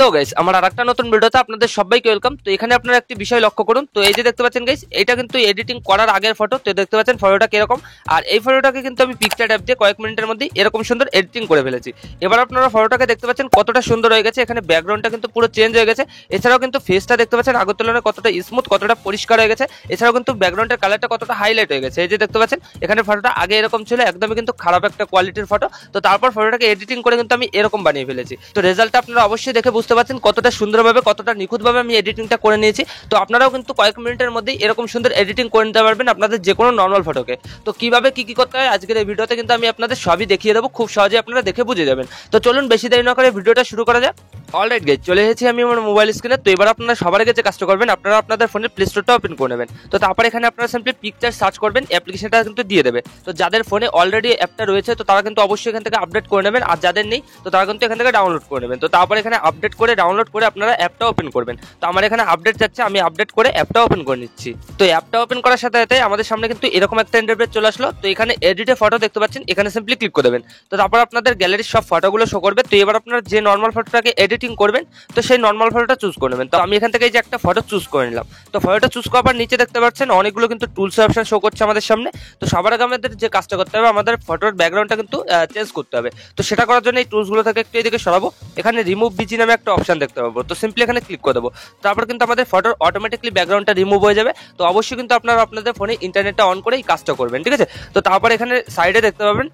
তো গাইস আমার আরেকটা নতুন ভিডিওতে আপনাদের সবাইকে ওয়েলকাম। তো এখানে আপনারা একটি বিষয় লক্ষ্য করুন। তো এই যে দেখতে পাচ্ছেন গাইস, এটা কিন্তু এডিটিং করার আগের ফটো। তো দেখতে পাচ্ছেন ফটোটা কিরকম, আর এই ফটোটাকে কিন্তু আমি পিকচার অ্যাপ দিয়ে কয়েক মিনিটের মধ্যে এরকম সুন্দর এডিটিং করে ফেলেছি। এবার আপনারা ফটোটাকে দেখতে পাচ্ছেন কতটা সুন্দর হয়ে গেছে। এখানে ব্যাকগ্রাউন্ডটা কিন্তু পুরো চেঞ্জ হয়ে গেছে। এছাড়াও কিন্তু ফেসটা দেখতে পাচ্ছেন আগের তুলনায় কতটা স্মুথ, কতটা পরিষ্কার হয়ে গেছে। এছাড়াও কিন্তু ব্যাকগ্রাউন্ডের কালারটা কতটা হাইলাইট হয়ে গেছে। এই যে দেখতে পাচ্ছেন এখানে ফটোটা আগে এরকম ছিল, একদমই কিন্তু খারাপ একটা কোয়ালিটির ফটো। তো তারপর ফটোটাকে এডিটিং করে কিন্তু আমি এরকম বানিয়ে ফেলেছি। তো রেজাল্টটা আপনারা অবশ্যই দেখে বুঝতে পারছেন কতটা সুন্দরভাবে, কতটা নিখুঁতভাবে আমি এডিটিংটা করে নিয়েছি। তো আপনারাও কিন্তু কয়েক মিনিটের মধ্যেই এরকম সুন্দর এডিটিং করে নিতে পারবেন আপনাদের যে কোনো নর্মাল ফটোকে। তো কিভাবে কি করতে হয় আজকের এই ভিডিওতে কিন্তু আমি আপনাদের সবই দেখিয়ে দেবো, খুব সহজে আপনারা দেখে বুঝে যাবেন। তো চলুন বেশি দেরি না করে ভিডিওটা শুরু করা যাক। অলরাইট গাইস, চলে এসেছি আমি আমার মোবাইল স্ক্রিনে। তো এবার আপনারা সবার আগে যে কাজটা করবেন, আপনারা আপনাদের ফোনের প্লে স্টোরটা ওপেন করে নেবেন। তো তারপর এখানে আপনারা সিম্পলি পিকচার সার্চ করবেন, অ্যাপ্লিকেশনটা কিন্তু দিয়ে দেবে। তো যাদের ফোনে অলরেডি অ্যাপটা রয়েছে তো তারা কিন্তু অবশ্যই এখান থেকে আপডেট করে নেবেন, আর যাদের নেই তো তারা কিন্তু এখান থেকে ডাউনলোড করে নেবেন। তো তারপর এখানে আপডেট করে ডাউনলোড করে আপনারা অ্যাপটা ওপেন করবেন। তো আমার এখানে আপডেট যাচ্ছে, আমি আপডেট করে অ্যাপটা ওপেন করে নিচ্ছি। তো অ্যাপটা ওপেন করার সাথে সাথে আমাদের সামনে কিন্তু এরকম একটা ইন্টারফেস চলে আসলো। তো এখানে এডিটে ফটো দেখতে পাচ্ছেন, এখানে সিম্পলি ক্লিক করে দেবেন। তো তারপর আপনাদের গ্যালারির সব ফটোগুলো শো করবে। তো এবার আপনারা যে নর্মাল ফটোটাকে এডিটিং করবেন তো সেই নর্মাল ফটোটা চুজ করে নেবেন। তো আমি এখান থেকে এই যে একটা ফটো চুজ করে নিলাম। তো ফটোটা চুজ করার পর নিচে দেখতে পাচ্ছেন অনেকগুলো কিন্তু টুলস অপশন শো করছে আমাদের সামনে। তো সবার আগে আমাদের যে কাজটা করতে হবে, আমাদের ফটোর ব্যাকগ্রাউন্ডটা কিন্তু চেঞ্জ করতে হবে। তো সেটা করার জন্য এই টুলসগুলো থেকে একটু এদিকে সরাবো। এখানে রিমুভ বিজি নামে একটা অপশন দেখতে পাবো। তো সিম্পলি এখানে ক্লিক করে দেবো। তারপর কিন্তু আমাদের ফটোর অটোমেটিকলি ব্যাকগ্রাউন্ডটা রিমুভ হয়ে যাবে। তো অবশ্যই কিন্তু আপনারা আপনাদের ফোনে ইন্টারনেটটা অন করে এই কাজটা করবেন, ঠিক আছে। তো তারপর এখানে সাইডে দেখতে পাবেন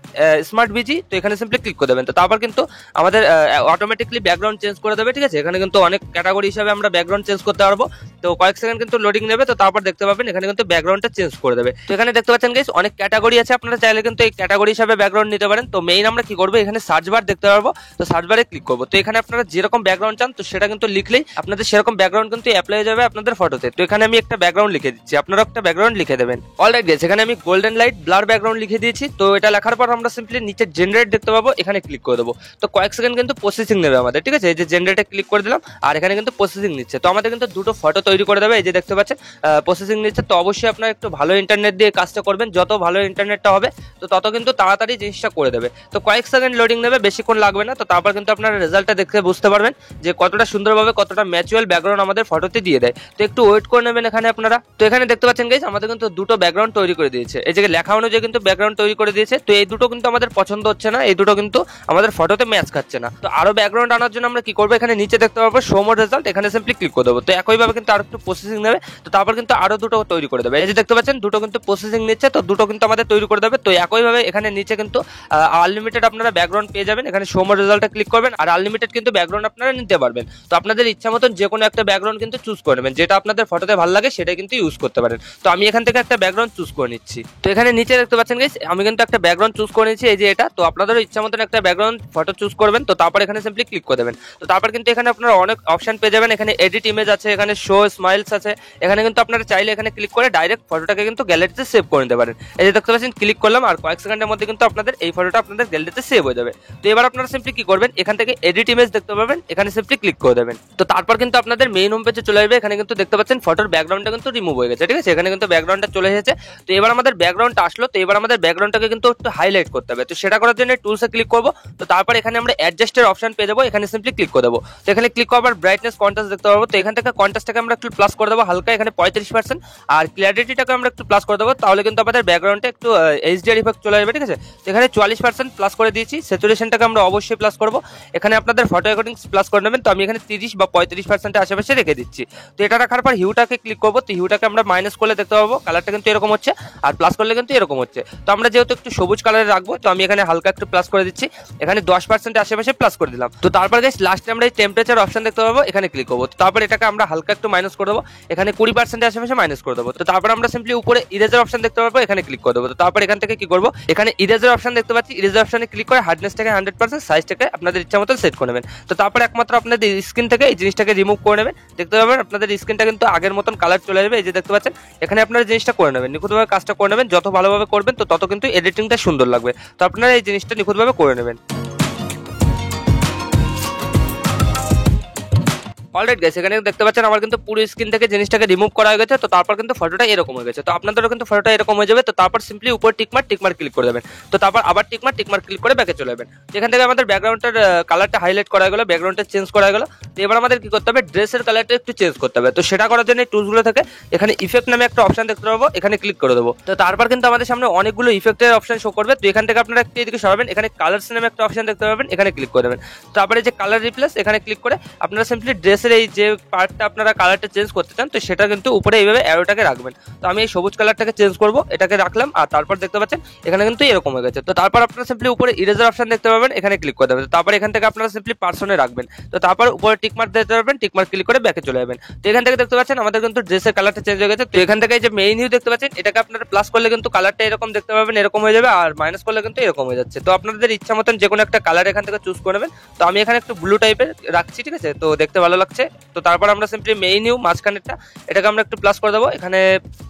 স্মার্ট বিজি। তো এখানে সিম্পলি ক্লিক করে দেবেন। তো তারপর কিন্তু আমাদের অটোমেটিকলি ব্যাকগ্রাউন্ড চেঞ্জ করে দেবে, ঠিক আছে। এখানে কিন্তু অনেক ক্যাটাগরি হিসাবে আমরা ব্যাকগ্রাউন্ড চেঞ্জ করতে পারবো। তো কয়েক সেকেন্ড কিন্তু লোডিং নেবে। তো তারপর দেখতে পাবেন এখানে কিন্তু ব্যাকগ্রাউন্ডটা চেঞ্জ করে দেবে। তো এখানে দেখতে পাচ্ছেন গাইস অনেক ক্যাটাগরি আছে, আপনারা চাইলে কিন্তু এই ক্যাটাগরি হিসাবে ব্যাকগ্রাউন্ড নিতে পারেন। তো মেইন আমরা কি করবো, এখানে সার্চ বার দেখতে পারবো। তো সার্চ বারে ক্লিক করবো। তো এখানে আপনারা যেরকম ব্যাকগ্রাউন্ড চান তো সেটা কিন্তু লিখলেই আপনাদের সেরকম ব্যাকগ্রাউন্ড কিন্তু অ্যাপ্লাই হয়ে যাবে আপনাদের ফটোতে। তো এখানে আমি একটা ব্যাকগ্রাউন্ড লিখে দিচ্ছি, আপনারা একটা ব্যাকগ্রাউন্ড লিখে দেবেন। অলরাইট গাইস, এখানে আমি গোল্ডেন লাইট ব্লার ব্যাকগ্রাউন্ড লিখে দিয়েছি। তো এটা লেখার পর আমরা সিম্পলি নিচে জেনারেট দেখতে পাবো, এখানে ক্লিক করে দেবো। তো কয়েক সেকেন্ড কিন্তু প্রসেসিং নেবে আমাদের, ঠিক আছে। এই যে জেনারেটে ক্লিক করে দিলাম, আর এখানে কিন্তু প্রসেসিং নিচ্ছে। তো আমাদের কিন্তু দুটো ফটো তৈরি করে দেবে। এই যে দেখতে পাচ্ছেন প্রসেসিং নিচ্ছে। তো অবশ্যই আপনারা একটু ভালো ইন্টারনেট দিয়ে কাজটা করবেন, যত ভালো ইন্টারনেটটা হবে তো তত কিন্তু তাড়াতাড়ি জিনিসটা করে দেবে। তো কয়েক সেকেন্ড লোডিং নেবে, বেশিক্ষণ লাগবে না। তো তারপর কিন্তু আপনারা রেজাল্টটা দেখতে বুঝতে পারবেন যে কতটা সুন্দরভাবে, কতটা ম্যাচুয়াল ব্যাকগ্রাউন্ড আমাদের ফটোতে দিয়ে দেয়। তো একটু ওয়েট করে নেবেন এখানে আপনারা। তো এখানে দেখতে পাচ্ছেন গাইস আমাদের কিন্তু দুটো ব্যাকগ্রাউন্ড তৈরি করে দিয়েছে। এই যে লেখা অনুযায়ী কিন্তু ব্যাকগ্রাউন্ড তৈরি করে দিয়েছে। তো এই দুটো কিন্তু আমাদের পছন্দ হচ্ছে না, এই দুটো কিন্তু আমাদের ফটোতে ম্যাচ খাচ্ছে না। তো আরো ব্যাকগ্রাউন্ড আনার জন্য আমরা কি করবো, এখানে নিচে দেখতে পাবো শো মোর রেজাল্ট, এখানে সিম্পলি ক্লিক করে দেবো। তো একইভাবে কিন্তু আরো একটু প্রসেসিং নেবে। তো তারপর কিন্তু আরো দুটো তৈরি করে দেবে। এই যে দেখতে পাচ্ছেন দুটো কিন্তু প্রসেসিং নিচ্ছে। তো দুটো কিন্তু আমাদের তৈরি করে দেবে। তো একইভাবে এখানে নিচে কিন্তু আনলিমিটেড আপনারা ব্যাকগ্রাউন্ড পেয়ে যাবেন। এখানে শো মোর রেজাল্টে ক্লিক করবেন, আর আনলিমিটেড কিন্তু ব্যাকগ্রাউন্ড আপনারা নিতে পারবেন। তো আপনাদের ইচ্ছা মতন যে কোনো একটা ব্যাকগ্রাউন্ড কিন্তু চুজ করে নেবেন, যেটা আপনাদের ফটোতে ভালো লাগে সেটা কিন্তু ইউজ করতে পারেন। তো আমি এখান থেকে একটা ব্যাকগ্রাউন্ড চুজ করে নিচ্ছি। তো এখানে নিচে দেখতে পাচ্ছেন গাইস আমি কিন্তু একটা ব্যাকগ্রাউন্ড চুজ করে নিচ্ছি, এই যে এটা। তো আপনাদেরও ইচ্ছা মতন একটা ব্যাকগ্রাউন্ড ফটো চুজ করবেন। তো তারপর এখানে সিম্পলি ক্লিক করে দেবেন। তো তারপর কিন্তু এখানে আপনারা অনেক অপশন পেয়ে যাবেন। এখানে এডিট ইমেজ আছে, এখানে শো স্মাইলস আছে। এখানে কিন্তু আপনারা চাইলে এখানে ক্লিক করে ডাইরেক্ট ফটোটাকে কিন্তু গ্যালারিতে সেভ করে নিতে পারেন। এই যে দেখতে পাচ্ছেন ক্লিক করলাম, আর কয়েক সেকেন্ডের মধ্যে কিন্তু আপনাদের এই ফটোটা আপনাদের গ্যালারিতে সেভ হয়ে যাবে। তো এবার আপনারা সিম্পলি কি করবেন, এখান থেকে এডিট ইমেজ দেখতে পাবেন, এখানে সিম্পলি ক্লিক করে দেবেন। তো তারপর কিন্তু আপনাদের মেইন হোম পেজে চলে আসবে। এখানে কিন্তু দেখতে পাচ্ছেন ফটোর ব্যাকগ্রাউন্ডটা কিন্তু রিমুভ হয়ে গেছে, ঠিক আছে। এখানে কিন্তু ব্যাকগ্রাউন্ডটা চলে এসেছে। তো এবার আমাদের ব্যাকগ্রাউন্ডটা আসলো। তো এবার আমাদের ব্যাকগ্রাউন্ডটাকে কিন্তু একটু হাইলাইট করতে হবে। তো সেটা করার জন্য টুলসে ক্লিক করবো। তো তারপর এখানে আমরা অ্যাডজাস্টের অপশন পেয়ে যাবো, এখানে সিম্পলি ক্লিক করে দেবো। তো এখানে ক্লিক করার ব্রাইটনেস কন্ট্রাস্ট দেখতে পাবো। তো এখান থেকে কন্ট্রাস্টটাকে আমরা একটু প্লাস করে দেবো হালকা, এখানে 35%। আর ক্লিয়ারিটিটাকে আমরা একটু প্লাস করে দেবো, তাহলে কিন্তু আমাদের ব্যাকগ্রাউন্ডে একটু এইচডিআর ইফেক্ট চলে আসবে, ঠিক আছে। তো এখানে 44% প্লাস করে দিয়েছি। স্যাচুরেশনটাকে আমরা অবশ্যই প্লাস করবো। এখানে আপনাদের ফটো রেকর্ডিং প্লাস করে নেবেন। তো আমি এখানে 30 বা 35% আশেপাশে রেখে দিচ্ছি। তো এটা রাখার পর হিউটাকে ক্লিক করবো। তো হিউটাকে আমরা মাইনাস করলে দেখতে পাবো কালারটা কিন্তু এরকম হচ্ছে, আর প্লাস করলে কিন্তু এরকম হচ্ছে। তো আমরা যেহেতু একটু সবুজ কালারে রাখবো তো আমি এখানে হালকা একটু প্লাস করে দিচ্ছি, এখানে 10% আশেপাশে প্লাস করে দিলাম। তো তারপর গাইস লাস্টে আমরা এই টেম্পারেচার অপশন দেখতে পাবো, এখানে ক্লিক করবো। তো তারপর এটাকে আমরা হালকা একটু মাইনাস করে দেবো, এখানে 20% আশেপাশে মাইনাস করে দেবো। তো তারপর আমরা সিম্পলি উপরে ইরেজার অপশন দেখতে পাবো, এখানে ক্লিক করে দেবো। তো তারপর এখান থেকে কি করবো, এখানে ইরেজার অপশন দেখতে পাচ্ছি, ইরেজার অপশনে ক্লিক করে হার্ডনেসটাকে 100%, সাইজটাকে আপনাদের ইচ্ছা মতো সেট করে নেবেন। তো তারপর একমাত্র আপনাদের স্ক্রিন থেকে এই জিনিসটাকে রিমুভ করে নেবেন। দেখতে পাবেন আপনাদের স্ক্রিনটা কিন্তু আগের মতন কালার চলে যাবে। এই যে দেখতে পাচ্ছেন এখানে আপনারা জিনিসটা করে নেবেন, নিখুঁতভাবে কাজটা করে নেবেন। যত ভালোভাবে করবেন তো তত কিন্তু এডিটিংটা সুন্দর লাগবে। তো আপনারা এই জিনিসটা নিখুঁতভাবে করে নেবেন। অলরাইট গাইস, এখানে দেখতে পাচ্ছেন আমার কিন্তু পুরো স্ক্রিন থেকে জিনিসটাকে রিমুভ করা হয়ে গেছে। তো তারপর কিন্তু ফটোটা এরকম হয়ে গেছে। তো আপনাদেরও কিন্তু ফটোটা এরকম হয়ে যাবে। তো তারপর সিম্পলি উপর টিকমার্ক ক্লিক করে দেবেন। তো তারপর আবার টিকমার্ক ক্লিক করে ব্যাকে চলে যাবেন। তো এখান থেকে আমাদের ব্যাকগ্রাউন্ডের কালারটা হাইলাইট করা হয়ে গেল, ব্যাকগ্রাউন্ডটা চেঞ্জ করা হয়ে গেল। তো এবার আমাদের কি করতে হবে, ড্রেসের কালারটা একটু চেঞ্জ করতে হবে। তো সেটা করার জন্য এই টুলসগুলো থেকে এখানে ইফেক্ট নামে একটা অপশন দেখতে পাবো, এখানে ক্লিক করে দেবো। তো তারপর কিন্তু আমাদের সামনে অনেকগুলো ইফেক্টের অপশন শো করবে। তো এখান থেকে আপনারা একটু এদিকে সরাবেন, এখানে কালারস নামে একটা অপশন দেখতে পাবেন, এখানে ক্লিক করে দেবেন। তারপরে যে কালার রিপ্লেস এখানে ক্লিক করে আপনারা সিম্পলি ড্রেসের এই যে পার্টটা আপনারা কালারটা চেঞ্জ করতে চান, তো সেটা কিন্তু উপরে এইভাবে অ্যারোটাকে রাখবেন। তো আমি এই সবুজ কালারটাকে চেঞ্জ করব, এটাকে রাখলাম। আর তারপর দেখতে পাচ্ছেন এখানে কিন্তু এরকম হয়ে গেছে। তো তারপর আপনারা সিম্পলি উপরে ইরেজার অপশন দেখতে পাবেন, এখানে ক্লিক করে দেবেন। তারপর এখান থেকে আপনারা সিম্পলি পার্সনে রাখবেন। তো তারপর উপরে টিকমার্ক দিতে পারবেন, টিকমার্ক ক্লিক করে ব্যাকে চলে যাবেন। তো এখান থেকে দেখতে পাচ্ছেন আমাদের কিন্তু ড্রেসের কালারটা চেঞ্জ হয়ে গেছে। তো এখান থেকে যে মেইন হিউ দেখতে পাচ্ছেন, এটাকে আপনারা প্লাস করলে কিন্তু কালারটা এরকম দেখতে পাবেন, এরকম হয়ে যাবে। আর মাইনাস করলে কিন্তু এরকম হয়ে যাচ্ছে। তো আপনাদের ইচ্ছা মতন যে কোনো একটা কালার এখান থেকে চুজ করে নেবেন। তো আমি এখানে একটু ব্লু টাইপের রাখছি, ঠিক আছে, তো দেখতে ভালো লাগছে। তো তারপর আমরা সিম্পলি মেইন হিউ মাঝখানেরটা এটাকে আমরা একটু প্লাস করে দেবো। এখানে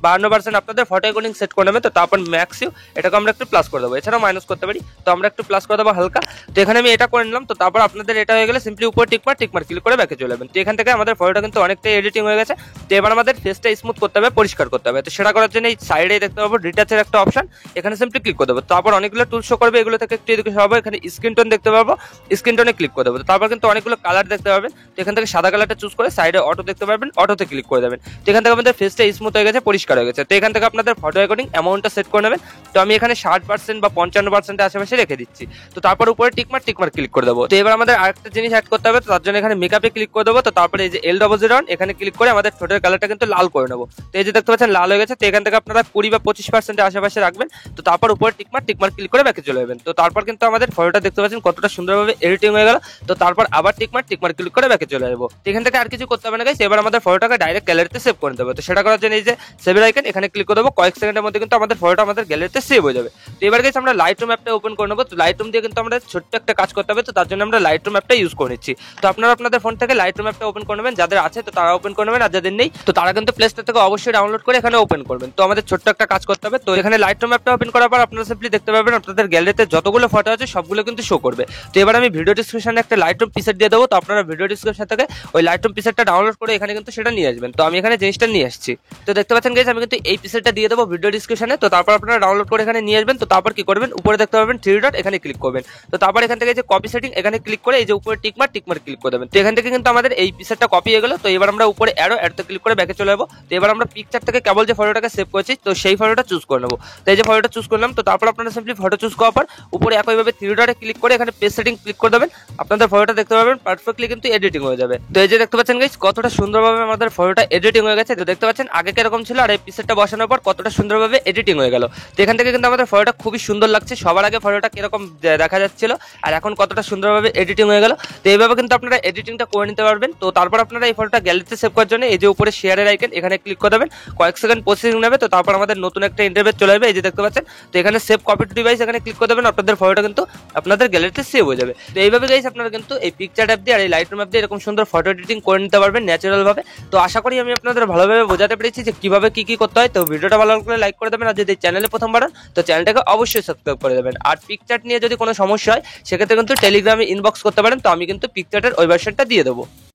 52% আপনাদের ফটো আইকনিং সেট করে নেবেন। তো তারপর ম্যাক্স হিউ এটাকে আমরা একটু প্লাস করে দেবো, এছাড়াও মাইনাস করতে পারি। তো আমরা একটু প্লাস করে দেবো হালকা। তো এখানে আমি এটা করে নিলাম। তো তারপর আপনাদের এটা হয়ে গেলে সিম্পলি উপর টিকমার্ক ক্লিক করে ব্যাকে চলে যাবেন। তো এখান থেকে আমাদের ফটোটা কিন্তু অনেকটাই এডিটিং হয়ে গেছে। তো এবার আমাদের ফেসটা স্মুথ করতে হবে, পরিষ্কার করতে হবে। তো সেটা করার জন্য এই সাইডে দেখতে পাবো রিটাচের একটা অপশন, এখানে সিম্পলি ক্লিক করে দেবো। তারপর অনেকগুলো টুল শো করবে, এগুলো থেকে একটু এদিকে সরাবো। এখানে স্ক্রিন টোন দেখতে পাবো, স্ক্রিন টোনে ক্লিক করে দেবো। তারপর কিন্তু অনেকগুলো কালার দেখতে পাবেন। তো এখান থেকে সাদা কালারটা চুজ করে সাইডে অটো দেখতে পাবেন, অটোতে ক্লিক করে দেবেন। তো এখান থেকে আমাদের ফেসটা স্মুথ হয়ে গেছে, পরিষ্কার হয়ে গেছে। তো এখান থেকে আপনাদের ফটো রেকর্ডিং অ্যামাউন্টটা সেট করে নেবেন। তো আমি এখানে 60% বা 55% আশেপাশে রেখে দিচ্ছি। তো তারপর উপরে টিকমার্ক ক্লিক করে দেবো। তো এবার আমাদের আরেকটা জিনিস অ্যাড করতে হবে। তো তার জন্য এখানে মেকআপে ক্লিক করে দেবো। তো তারপরে এই যে L00 এখানে ক্লিক করে আমাদের ঠোঁটের কালারটা কিন্তু লাল করে নেবো। তো এই যে দেখতে পাচ্ছেন লাল হয়ে গেছে। তো এখান থেকে আপনারা 20 বা 25% আশেপাশে রাখবেন। তো তারপর উপরে টিকমার্ক ক্লিক করে ব্যাকে চলে যাবেন। তো তারপর কিন্তু আমাদের ফটোটা দেখতে পাচ্ছেন কতটা সুন্দরভাবে এডিটিং হয়ে গেল। তো তারপর আবার টিকমার্ক ক্লিক করে ব্যাকে চলে যাবো। তো এখান থেকে আর কিছু করতে হবে না গাইস, এবার আমাদের ফটোটাকে ডাইরেক্ট গ্যালারিতে সেভ করে দেবো। তো সেটা করার জন্য এই যে সেভের আইকন এখানে ক্লিক করে দেবো। কয়েক সেকেন্ডের মধ্যে কিন্তু আমাদের ফটোটা আমাদের গ্যালারিতে সেভ হয়ে যাবে। তো এবার গাইস আমরা লাইটরুম অ্যাপটা ওপেন করে নেবো। তো লাইটরুম দিয়ে কিন্তু আমরা ছোট্ট একটা কাজ করতে হবে। তো তার জন্য আমরা লাইটরুম অ্যাপটা ইউজ করে নিচ্ছি। তো আপনারা আপনাদের ফোন থেকে লাইটরুম অ্যাপটা ওপেন করে নেবেন, যাদের আছে তো তারা ওপেন করে নেবেন, আর যাদের নেই তো তারা কিন্তু প্লে স্টোর থেকে অবশ্যই ডাউনলোড করে এখানে ওপেন করবেন। তো আমাদের ছোট্ট একটা কাজ করতে হবে। তো এখানে লাইটরুম অ্যাপটা ওপেন করার পর আপনারা সিম্পলি দেখতে পাবেন আপনাদের গ্যালারিতে যতগুলো ফটো আছে সবগুলো কিন্তু শো করবে। তো এবার আমি ভিডিও ডিসক্রিপশনে একটা লাইটরুম পিসেট দিয়ে দেবো। তো আপনারা ভিডিও ডিসক্রিপশন থেকে ওই লাইটরুম পিসেটটা ডাউনলোড করে এখানে কিন্তু সেটা নিয়ে আসবেন। তো আমি এখানে জিনিসটা নিয়ে আসছি। তো দেখতে পাচ্ছেন গাইস আমি কিন্তু এই পিসেটটা দিয়ে দেবো ভিডিও ডিসক্রিপশনে। তো তারপর আপনারা ডাউনলোড করে এখানে নিয়ে আসবেন। তো তারপর কি করবেন, উপরে দেখতে পাবেন 3 ডট, এখানে ক্লিক করবেন। তো তারপর এখান থেকে যে কপি সেটিং এখানে ক্লিক করে এই যে উপরে টিকমার্ক ক্লিক করে দেবেন। তো এখান থেকে কিন্তু আমাদের এই পিসেটটা কপি হয়ে গেল। তো এবার আমরা উপরে অ্যাডতে ক্লিক করে ব্যাকে চলে যাবো। তো এবার আমরা পিকচার থেকে কেবল যে ফটোটাকে সেভ করেছি তো সেই ফটোটা চুজ করে নেবো। তো এই যে ফটোটা চুজ করলাম। তো তারপর আপনারা সিম্পলি ফটো চুজ করার পর উপরে একইভাবে 3 ডটে ক্লিক করে এখানে পেজ সেটিং ক্লিক করে দেবেন। আপনাদের ফটোটা দেখতে পাবেন পারফেক্টলি কিন্তু এডিটিং হয়ে যাবে। তো এই যে দেখতে পাচ্ছেন গাইস কতটা সুন্দরভাবে আমাদের ফটোটা এডিটিং হয়ে গেছে। তো দেখতে পাচ্ছেন আগে কিরকম ছিল আর এই পিসেটটা বসানোর পর কতটা সুন্দরভাবে এডিটিং হয়ে গেল। তো এখান থেকে কিন্তু আমাদের ফটোটা খুবই সুন্দর লাগছে। সবার আগে ফটোটা কিরকম দেখা যাচ্ছিল আর এখন কতটা সুন্দরভাবে এডিটিং হয়ে গেল। তো এইভাবে কিন্তু আপনারা এডিটিংটা করে নিতে পারবেন। তো তারপর আপনারা এই ফটোটা গ্যালারিতে সেভ করার জন্য এই যে উপরে শেয়ারের আইকন এখানে ক্লিক করে দেবেন। কয়েক সেকেন্ড প্রসেসিং নেবে। তো তারপর আমাদের নতুন একটা ইন্টারফেস চলে আসবে, এই যে দেখতে পাচ্ছেন। তো এখানে সেভ কপি টু ডিভাইস এখানে ক্লিক করে দেবেন, আপনাদের ফটোটা কিন্তু আপনাদের গ্যালারিতে সেভ হয়ে যাবে। তো এইভাবে গাইস আপনারা কিন্তু এই পিকচার অ্যাপ দিয়ে আর এই লাইটরুম অ্যাপ দিয়ে এরকম সুন্দর ফটো এডিটিং করে নিতে পারবেন ন্যাচারাল ভাবে। তো আশা করি আমি আপনাদের ভালোভাবে বোঝাতে পেরেছি যে কিভাবে কি করতে হয়। তো ভিডিওটা ভালো লাগলে লাইক করে দেবেন, আর যদি চ্যানেলে প্রথমবার তো চ্যানেলটাকে অবশ্যই সাবস্ক্রাইব করে দেবেন। আর পিকচার নিয়ে যদি কোনো সমস্যা হয় সেক্ষেত্রে কিন্তু টেলিগ্রামে ইনবক্স করতে পারেন। তো আমি কিন্তু পিকচারের ওই ভার্সনটা দিয়ে দেবো।